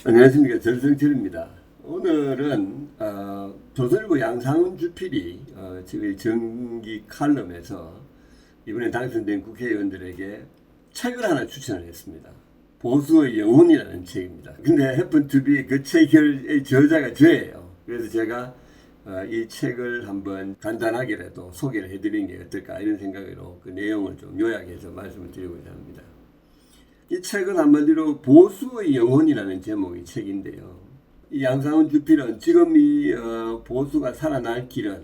안녕하십니까. 전성철입니다. 오늘은 조선일보 양상훈 주필이 저희 정기 칼럼에서 이번에 당선된 국회의원들에게 책을 하나 추천을 했습니다. 보수의 영혼이라는 책입니다. 근데 해픈 투비 그 책의 저자가 저예요. 그래서 제가 이 책을 한번 간단하게라도 소개를 해드리는 게 어떨까 이런 생각으로 그 내용을 좀 요약해서 말씀을 드리고자 합니다. 이 책은 한마디로 보수의 영혼이라는 제목의 책인데요. 이 양상훈 주필은 지금 이 보수가 살아날 길은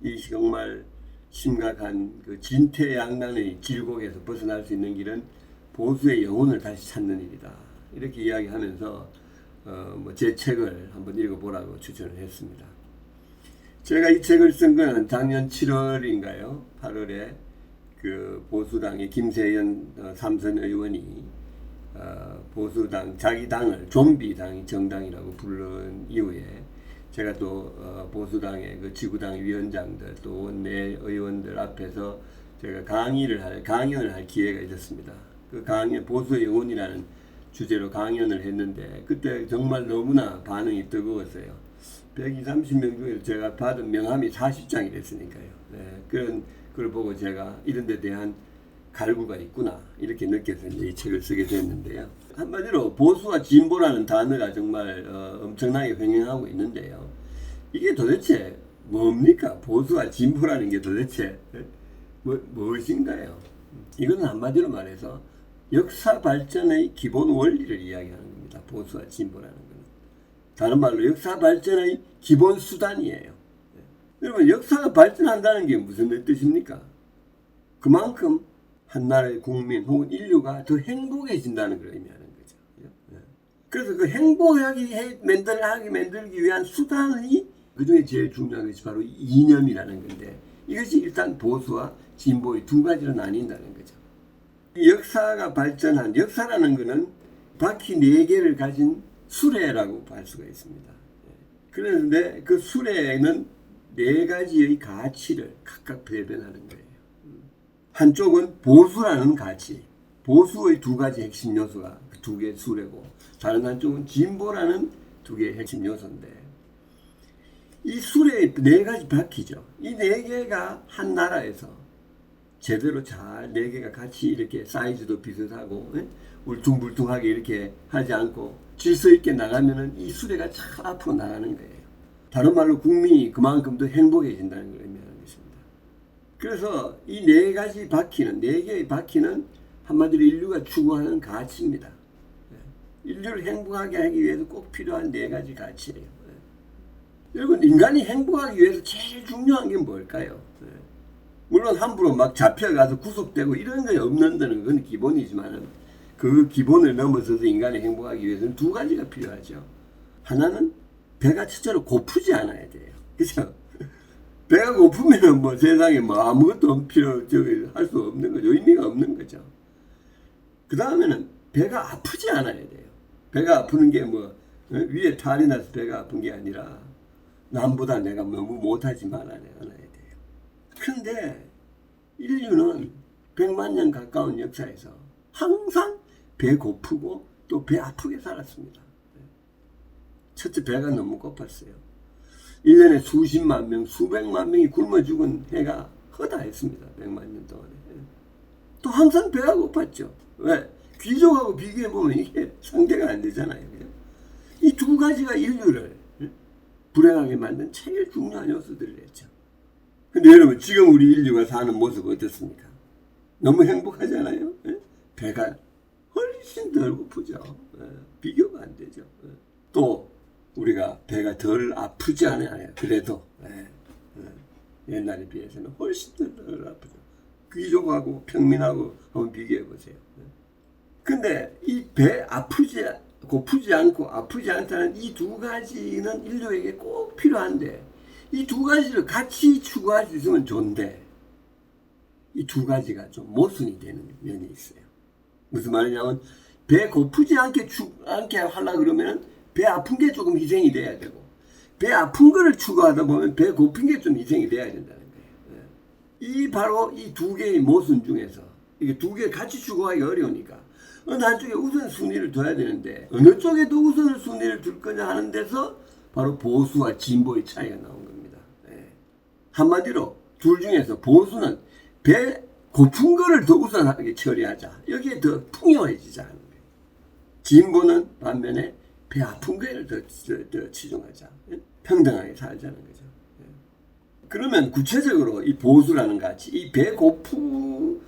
이 정말 심각한 그 진퇴양난의 질곡에서 벗어날 수 있는 길은 보수의 영혼을 다시 찾는 일이다. 이렇게 이야기하면서 제 책을 한번 읽어보라고 추천을 했습니다. 제가 이 책을 쓴 건 작년 7월인가요? 8월에 그 보수당의 김세연 삼선 의원이 보수당 자기 당을 좀비 정당이라고 부른 이후에 제가 또 보수당의 그 지구당 위원장들 또 원내 의원들 앞에서 제가 강연을 할 기회가 있었습니다. 그 강연 보수의 영혼이라는 주제로 강연을 했는데 그때 정말 너무나 반응이 뜨거웠어요. 120, 30명 중에서 제가 받은 명함이 40장이 됐으니까요. 네, 그런 걸 보고 제가 이런 데 대한 갈구가 있구나 이렇게 느껴서 이제 이 책을 쓰게 됐는데요. 한마디로 보수와 진보라는 단어가 정말 엄청나게 횡행하고 있는데요. 이게 도대체 뭡니까? 보수와 진보라는 게 도대체 무엇인가요? 이건 한마디로 말해서 역사 발전의 기본 원리를 이야기하는 겁니다. 보수와 진보라는 것은. 다른 말로 역사 발전의 기본 수단이에요. 여러분, 역사가 발전한다는 게 무슨 뜻입니까? 그만큼 한 나라의 국민 혹은 인류가 더 행복해진다는 걸 의미하는 거죠. 그래서 그 행복하게 만들기 위한 수단이 그 중에 제일 중요한 것이 바로 이념이라는 건데 이것이 일단 보수와 진보의 두 가지로 나뉜다는 거죠. 역사가 발전한 역사라는 것은 바퀴 4개를 가진 수레라고 할 수가 있습니다. 그런데 그 수레에는 4가지의 가치를 각각 배변하는 거예요. 한쪽은 보수라는 가치, 보수의 2가지 핵심 요소가 그 2개의 수레고 다른 한쪽은 진보라는 2개의 핵심 요소인데 이 수레의 4가지 바퀴죠. 이 4개가 한 나라에서 제대로 잘 4개가 같이 이렇게 사이즈도 비슷하고 울퉁불퉁하게 이렇게 하지 않고 질서 있게 나가면은 이 수레가 잘 앞으로 나가는 거예요. 다른 말로 국민이 그만큼 더 행복해진다는 걸 의미하는 것입니다. 그래서 이 4개의 바퀴는 한마디로 인류가 추구하는 가치입니다. 인류를 행복하게 하기 위해서 꼭 필요한 4가지 가치예요. 여러분, 인간이 행복하기 위해서 제일 중요한 게 뭘까요? 물론 함부로 막 잡혀가서 구속되고 이런 게 없는 데는 그건 기본이지만 그 기본을 넘어서서 인간이 행복하기 위해서는 2가지가 필요하죠. 하나는 배가 첫째로 고프지 않아야 돼요. 그죠? 배가 고프면 뭐 세상에 뭐 아무것도 할 수 없는 거죠. 의미가 없는 거죠. 그 다음에는 배가 아프지 않아야 돼요. 배가 아프는 게 뭐 위에 탈이 나서 배가 아픈 게 아니라 남보다 내가 너무 못하지 말아야 돼요. 그런데 인류는 100만 년 가까운 역사에서 항상 배 고프고 또 배 아프게 살았습니다. 첫째, 배가 너무 고팠어요. 1년에 수십만 명, 수백만 명이 굶어 죽은 해가 허다했습니다. 100만 년 동안에. 또 항상 배가 고팠죠. 왜? 귀족하고 비교해보면 이게 상대가 안 되잖아요. 이 2가지가 인류를 불행하게 만든 제일 중요한 요소들이었죠. 근데 여러분, 지금 우리 인류가 사는 모습은 어떻습니까? 너무 행복하잖아요. 배가 훨씬 덜 고프죠. 비교가 안 되죠. 또 우리가 배가 덜 아프지 않아요. 그래도 옛날에 비해서는 훨씬 덜 아프죠. 귀족하고 평민하고 한번 비교해 보세요. 근데 이 배 고프지 않고 아프지 않다는 이 2가지는 인류에게 꼭 필요한데 이 2가지를 같이 추구할 수 있으면 좋은데 이 2가지가 좀 모순이 되는 면이 있어요. 무슨 말이냐면 배 고프지 않게 하려고 그러면 배 아픈 게 조금 희생이 돼야 되고 배 아픈 거를 추구하다 보면 배 고픈 게 좀 희생이 돼야 된다는 거예요. 이 바로 이 2개의 모순 중에서 이게 2개 같이 추구하기 어려우니까 어느 한쪽에 우선순위를 둬야 되는데 어느 쪽에도 우선순위를 둘 거냐 하는 데서 바로 보수와 진보의 차이가 나온 겁니다. 예. 한마디로 둘 중에서 보수는 배 고픈 거를 더 우선하게 처리하자. 여기에 더 풍요해지자 하는 거예요. 진보는 반면에 배 아픈 거를 더 치중하자. 예? 평등하게 살자는 거죠. 예. 그러면 구체적으로 이 보수라는 가치, 이 배 고픈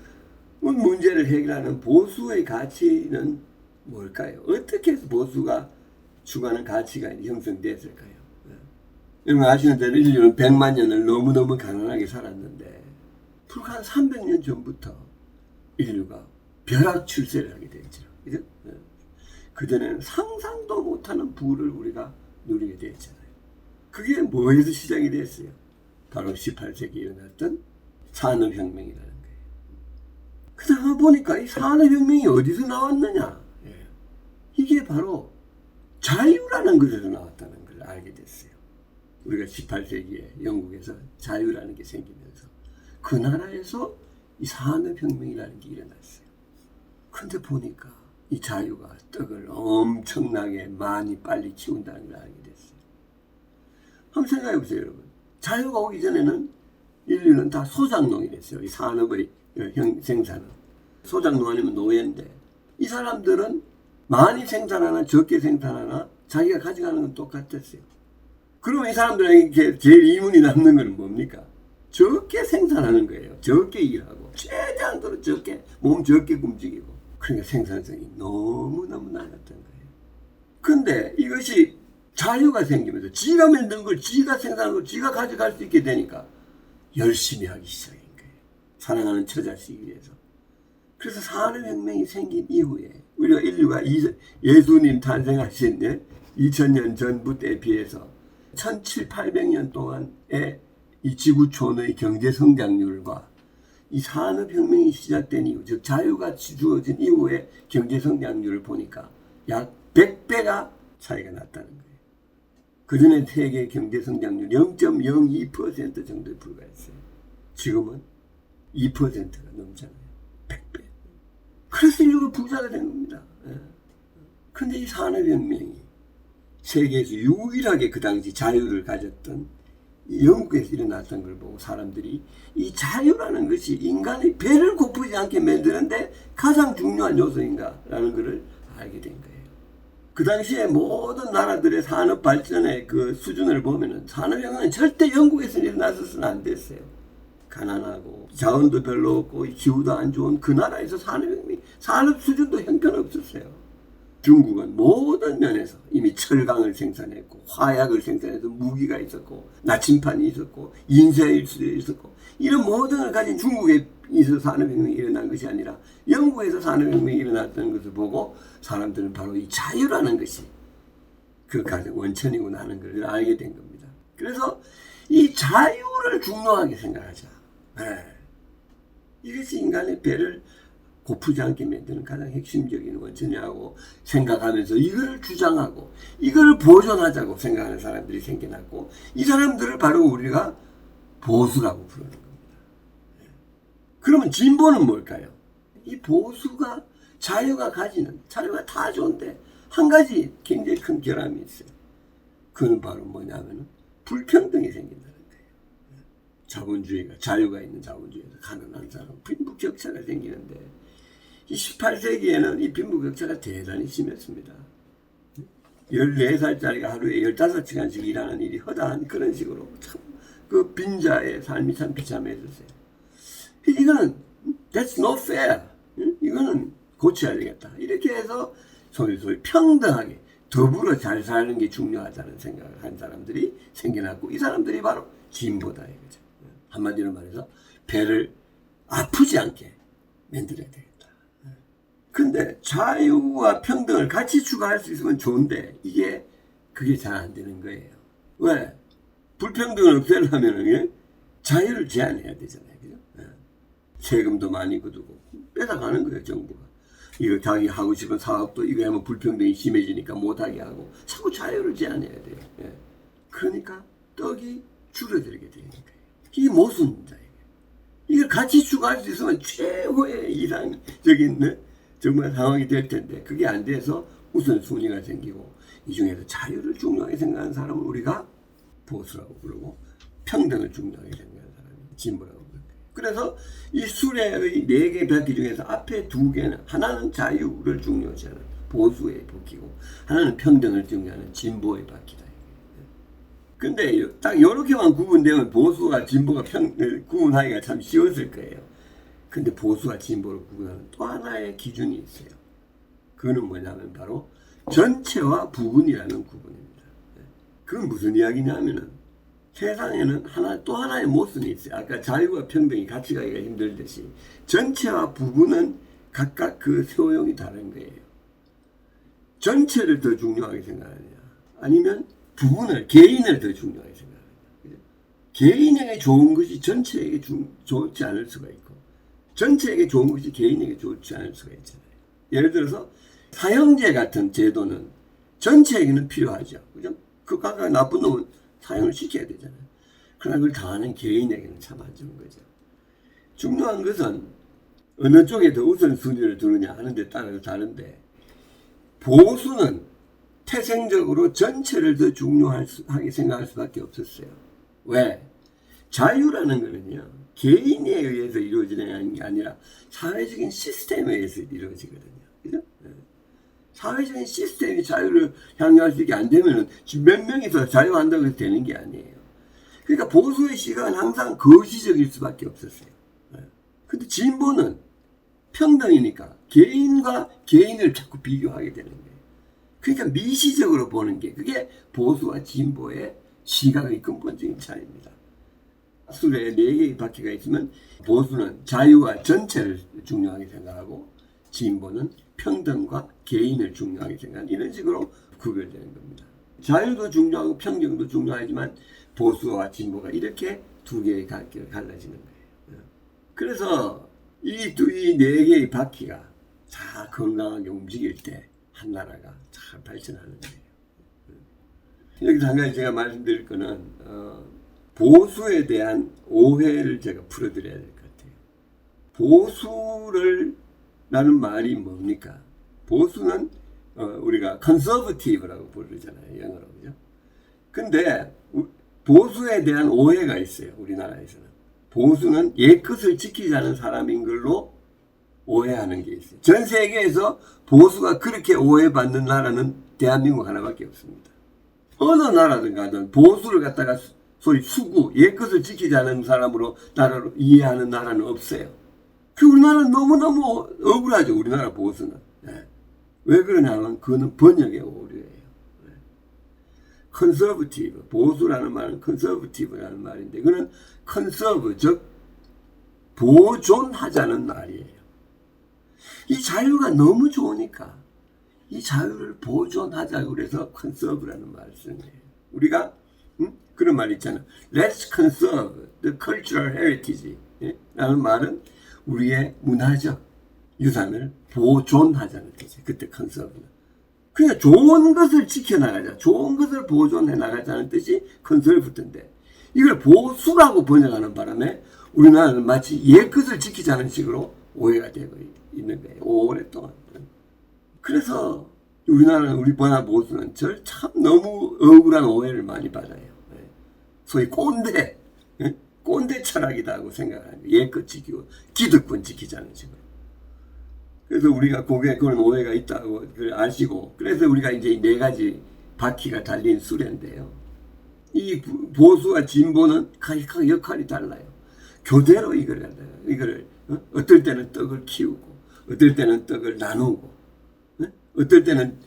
문제를 해결하는 보수의 가치는 뭘까요? 어떻게 해서 보수가 추구하는 가치가 형성됐을까요? 예. 여러분 아시는 대로 인류는 100만 년을 너무너무 가난하게 살았는데 불과 한 300년 전부터 인류가 벼락 출세를 하게 되었죠. 그죠? 예. 그전에는 상상도 못하는 부를 우리가 누리게 되었잖아요. 그게 뭐에서 시작이 됐어요? 바로 18세기에 일어났던 산업혁명이라는 거예요. 그러다 보니까 이 산업혁명이 어디서 나왔느냐? 예. 이게 바로 자유라는 것에서 나왔다는 걸 알게 됐어요. 우리가 18세기에 영국에서 자유라는 게 생기면서 그 나라에서 이 산업혁명이라는 게 일어났어요. 근데 보니까 이 자유가 떡을 엄청나게 많이 빨리 키운다는 걸 알게 됐어요. 한번 생각해 보세요, 여러분. 자유가 오기 전에는 인류는 다 소작농이랬어요. 이 산업의 생산은. 소작농 아니면 노예인데 이 사람들은 많이 생산하나 적게 생산하나 자기가 가져가는 건 똑같았어요. 그러면 이 사람들에게 제일 이문이 남는 건 뭡니까? 적게 생산하는 거예요. 적게 일하고 최대한으로 적게 몸 적게 움직이고 그러니까 생산성이 너무너무 낮았던 거예요. 근데 이것이 자유가 생기면서 지가 만든 걸 지가 생산한 걸 지가 가져갈 수 있게 되니까 열심히 하기 시작한 거예요. 사랑하는 처자식이 위해서. 그래서 산업혁명이 생긴 이후에 우리가 인류가 예수님 탄생하신 2000년 전부터에 비해서 1700~1800년 동안의 이 지구촌의 경제 성장률과 이 산업혁명이 시작된 이후, 즉 자유가 주어진 이후의 경제 성장률을 보니까 약 100배가 차이가 났다는 거예요. 그전에 세계 경제 성장률 0.02% 정도에 불과했어요. 지금은 2%가 넘잖아요. 100배. 그래서 인류가 부자가 된 겁니다. 그런데 이 산업혁명이 세계에서 유일하게 그 당시 자유를 가졌던 영국에서 일어났던 걸 보고 사람들이 이 자유라는 것이 인간의 배를 고프지 않게 만드는데 가장 중요한 요소인가라는 것을 알게 된 거예요. 그 당시에 모든 나라들의 산업 발전의 그 수준을 보면은 산업혁명은 절대 영국에서 일어났어서는 안 됐어요. 가난하고 자원도 별로 없고 기후도 안 좋은 그 나라에서 산업 수준도 형편없었어요. 중국은 모든 면에서 이미 철강을 생산했고 화약을 생산해서 무기가 있었고 나침판이 있었고 인쇄일수도 있었고 이런 모든 걸 가진 중국에 있어서 산업혁명이 일어난 것이 아니라 영국에서 산업혁명이 일어났다는 것을 보고 사람들은 바로 이 자유라는 것이 그 가장 원천이구나 하는 것을 알게 된 겁니다. 그래서 이 자유를 중요하게 생각하자. 네. 이것이 인간의 배를 고프지 않게 만드는 가장 핵심적인 원천이라고 생각하면서 이걸 주장하고 이걸 보존하자고 생각하는 사람들이 생겨났고 이 사람들을 바로 우리가 보수라고 부르는 겁니다. 그러면 진보는 뭘까요? 이 보수가 자유가 다 좋은데 한 가지 굉장히 큰 결함이 있어요. 그건 바로 뭐냐면 불평등이 생긴다는 거예요. 자본주의가 자유가 있는 자본주의에서 가난한 사람 빈부격차가 생기는데 이 18세기에는 이 빈부격차가 대단히 심했습니다. 14살짜리가 하루에 15시간씩 일하는 일이 허다한 그런 식으로 참 그 빈자의 삶이 참 비참해졌어요. 이거는 that's not fair. 이거는 고쳐야 되겠다. 이렇게 해서 소위 평등하게 더불어 잘 사는 게 중요하다는 생각을 한 사람들이 생겨났고 이 사람들이 바로 진보다 이거죠. 한마디로 말해서 배를 아프지 않게 만들어야 되겠다. 근데 자유와 평등을 같이 추구할 수 있으면 좋은데 그게 잘 안 되는 거예요. 왜? 불평등을 없애려면 자유를 제한해야 되잖아요. 그죠? 세금도 많이 걷고 뺏어가는 거예요, 정부가. 이거 자기 하고 싶은 사업도 이거 하면 불평등이 심해지니까 못하게 하고 자꾸 자유를 제한해야 돼요. 그러니까 떡이 줄어들게 되는 거예요. 이게 모순입니다. 이걸 같이 추구할 수 있으면 최고의 이상적인 정말 상황이 될 텐데 그게 안 돼서 우선순위가 생기고 이 중에서 자유를 중요하게 생각하는 사람은 우리가 보수라고 부르고 평등을 중요하게 생각하는 사람이 진보라고 부르고 그래서 이 수레의 4개 바퀴 중에서 앞에 2개는 하나는 자유를 중요시하는 보수의 바퀴고 하나는 평등을 중요하는 진보의 바퀴다. 근데 딱 이렇게만 구분되면 보수와 진보가 구분하기가 참 쉬웠을 거예요. 근데 보수와 진보를 구분하는 또 하나의 기준이 있어요. 그거는 뭐냐면 바로 전체와 부분이라는 구분입니다. 그건 무슨 이야기냐면은 세상에는 또 하나의 모순이 있어요. 아까 자유와 평등이 같이 가기가 힘들듯이 전체와 부분은 각각 그 소용이 다른 거예요. 전체를 더 중요하게 생각하느냐 아니면 부분을 개인을 더 중요하게 생각하느냐. 개인에게 좋은 것이 전체에게 좋지 않을 수가 있고 전체에게 좋은 것이 개인에게 좋지 않을 수가 있잖아요. 예를 들어서 사형제 같은 제도는 전체에게는 필요하죠. 그죠? 그 각각 나쁜 놈은 사형을 시켜야 되잖아요. 그러나 그걸 당하는 개인에게는 참 안 좋은 거죠. 중요한 것은 어느 쪽에 더 우선순위를 두느냐 하는 데 따라서 다른데 보수는 태생적으로 전체를 더 중요하게 생각할 수밖에 없었어요. 왜? 자유라는 거는요. 개인에 의해서 이루어지는 게 아니라 사회적인 시스템에 의해서 이루어지거든요. 그죠? 사회적인 시스템이 자유를 향유할 수 있게 안 되면은 몇 명이서 자유한다고 해서 되는 게 아니에요. 그러니까 보수의 시각은 항상 거시적일 수밖에 없었어요. 근데 진보는 평등이니까 개인과 개인을 자꾸 비교하게 되는 거예요. 그러니까 미시적으로 보는 게 그게 보수와 진보의 시각의 근본적인 차이입니다. 수레에 4개의 바퀴가 있으면 보수는 자유와 전체를 중요하게 생각하고 진보는 평등과 개인을 중요하게 생각하는 이런 식으로 구별되는 겁니다. 자유도 중요하고 평등도 중요하지만 보수와 진보가 이렇게 2개의 바퀴를 갈라지는 거예요. 그래서 이 4개의 바퀴가 다 건강하게 움직일 때 한 나라가 잘 발전하는 거예요. 여기서 한 가지 제가 말씀드릴 거는 보수에 대한 오해를 제가 풀어드려야 될 것 같아요. 보수라는 말이 뭡니까? 보수는 우리가 conservative라고 부르잖아요. 영어로. 그죠? 근데 보수에 대한 오해가 있어요. 우리나라에서는. 보수는 옛것을 지키지 않은 사람인 걸로 오해하는 게 있어요. 전 세계에서 보수가 그렇게 오해받는 나라는 대한민국 하나밖에 없습니다. 어느 나라든 가든 보수를 갖다가 소위 수구, 옛것을 지키지 않은 사람으로 나라로 이해하는 나라는 없어요. 그 우리나라는 너무너무 억울하죠. 우리나라 보수는. 네. 왜 그러냐면 그거는 번역의 오류예요. 네. 컨서브티브, 보수라는 말은 컨서브티브라는 말인데 그는 컨서브, 즉 보존하자는 말이에요. 이 자유가 너무 좋으니까 이 자유를 보존하자고 그래서 컨서브라는 말을 쓰는 거예요. 우리가 그런 말 있잖아요. Let's conserve the cultural heritage 라는 말은 우리의 문화적 유산을 보존하자는 뜻이에요. 그때 conserve는. 그러니까 좋은 것을 지켜나가자. 좋은 것을 보존해 나가자는 뜻이 conserve인데 이걸 보수라고 번역하는 바람에 우리나라는 마치 옛것을 지키자는 식으로 오해가 되고 있는 거예요. 오랫동안. 그래서 우리나라는 우리 번화 보수는 참 너무 억울한 오해를 많이 받아요. 소위 꼰대 철학이다 하고 생각하는 거예요. 옛것 지키고 기득권 지키자는 식으로. 그래서 우리가 그런 오해가 있다고 아시고 그래서 우리가 이제 4가지 바퀴가 달린 수레인데요. 이 보수와 진보는 각각 역할이 달라요. 교대로 이거를 어떨 때는 떡을 키우고 어떨 때는 떡을 나누고 어떨 때는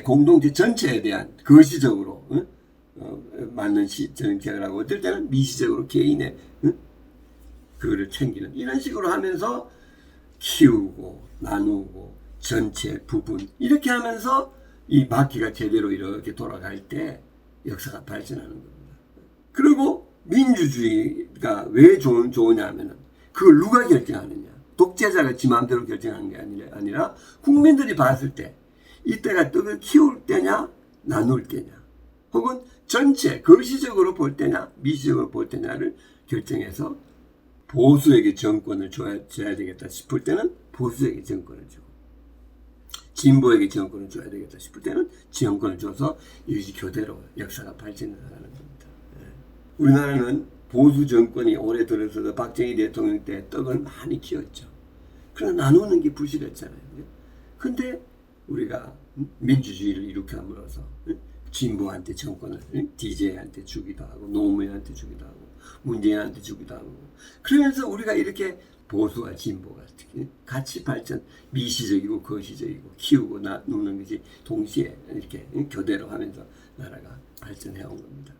공동체 전체에 대한 거시적으로 맞는 정책을 하고 어떨 때는 미시적으로 개인의 그거를 챙기는 이런 식으로 하면서 키우고 나누고 전체 부분 이렇게 하면서 이 바퀴가 제대로 이렇게 돌아갈 때 역사가 발전하는 겁니다. 그리고 민주주의가 왜 좋으냐 하면은 그걸 누가 결정하느냐. 독재자가 지 마음대로 결정하는 게 아니라 국민들이 봤을 때 이때가 떡을 키울 때냐 나눌 때냐 혹은 전체 거시적으로 볼 때냐 미시적으로 볼 때냐를 결정해서 보수에게 정권을 줘야 되겠다 싶을 때는 보수에게 정권을 주고, 진보에게 정권을 줘야 되겠다 싶을 때는 정권을 줘서 이것이 교대로 역사가 발전을 하는 겁니다. 우리나라는 보수 정권이 오래 들어서도 박정희 대통령 때 떡을 많이 키웠죠. 그러나 나누는 게 부실했잖아요. 근데 우리가 민주주의를 일으킴으로써 진보한테 정권을 DJ한테 주기도 하고 노무현한테 주기도 하고 문재인한테 주기도 하고, 그러면서 우리가 이렇게 보수와 진보가 같이 발전, 미시적이고 거시적이고 키우고 나누는 것이 동시에 이렇게 교대로 하면서 나라가 발전해 온 겁니다.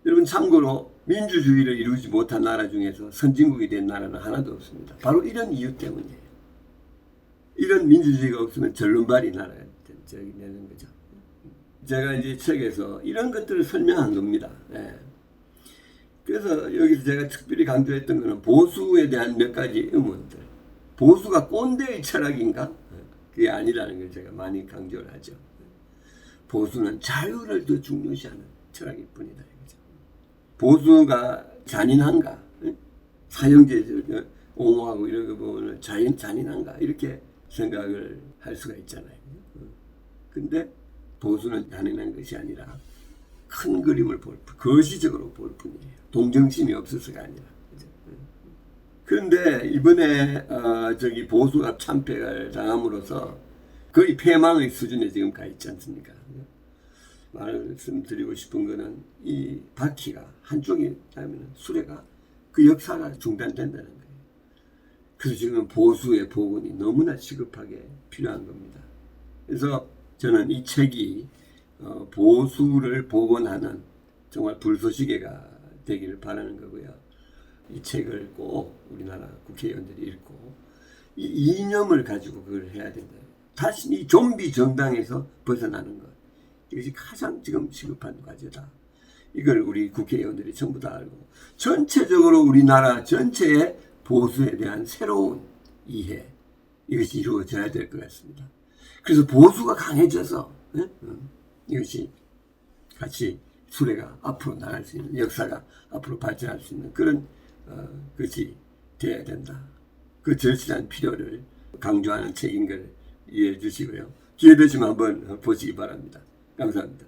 여러분, 참고로 민주주의를 이루지 못한 나라 중에서 선진국이 된 나라는 하나도 없습니다. 바로 이런 이유 때문이에요. 이런 민주주의가 없으면 전론발이 나라가 되는 거죠. 제가 이제 책에서 이런 것들을 설명한 겁니다. 그래서 여기서 제가 특별히 강조했던 것은 보수에 대한 몇 가지 의문들. 보수가 꼰대의 철학인가? 그게 아니라는 걸 제가 많이 강조를 하죠. 보수는 자유를 더 중요시하는 철학일 뿐이다. 보수가 잔인한가? 사형제 옹호하고 이런 거 보면 잔인한가? 이렇게 생각을 할 수가 있잖아요. 근데 보수는 잔인한 것이 아니라 큰 그림을 볼 뿐, 거시적으로 볼 뿐이에요. 동정심이 없어서가 아니라. 그런데 이번에 보수가 참패를 당함으로써 거의 패망의 수준에 지금 가 있지 않습니까? 말씀드리고 싶은 거는 이 바퀴가 한쪽이 하면 수레가 그 역사가 중단된다는 거예요. 그래서 지금 보수의 복원이 너무나 시급하게 필요한 겁니다. 그래서 저는 이 책이 보수를 복원하는 정말 불쏘시개가 되기를 바라는 거고요. 이 책을 꼭 우리나라 국회의원들이 읽고 이 이념을 가지고 그걸 해야 된다. 다시 이 좀비 정당에서 벗어나는 것. 이것이 가장 지금 시급한 과제다. 이걸 우리 국회의원들이 전부 다 알고 전체적으로 우리나라 전체의 보수에 대한 새로운 이해, 이것이 이루어져야 될 것 같습니다. 그래서 보수가 강해져서 이것이 같이 수레가 앞으로 나갈 수 있는, 역사가 앞으로 발전할 수 있는 그런 것이 되어야 된다. 그 절실한 필요를 강조하는 책인 걸 이해해 주시고요. 기회 되시면 한번 보시기 바랍니다. 감사합니다.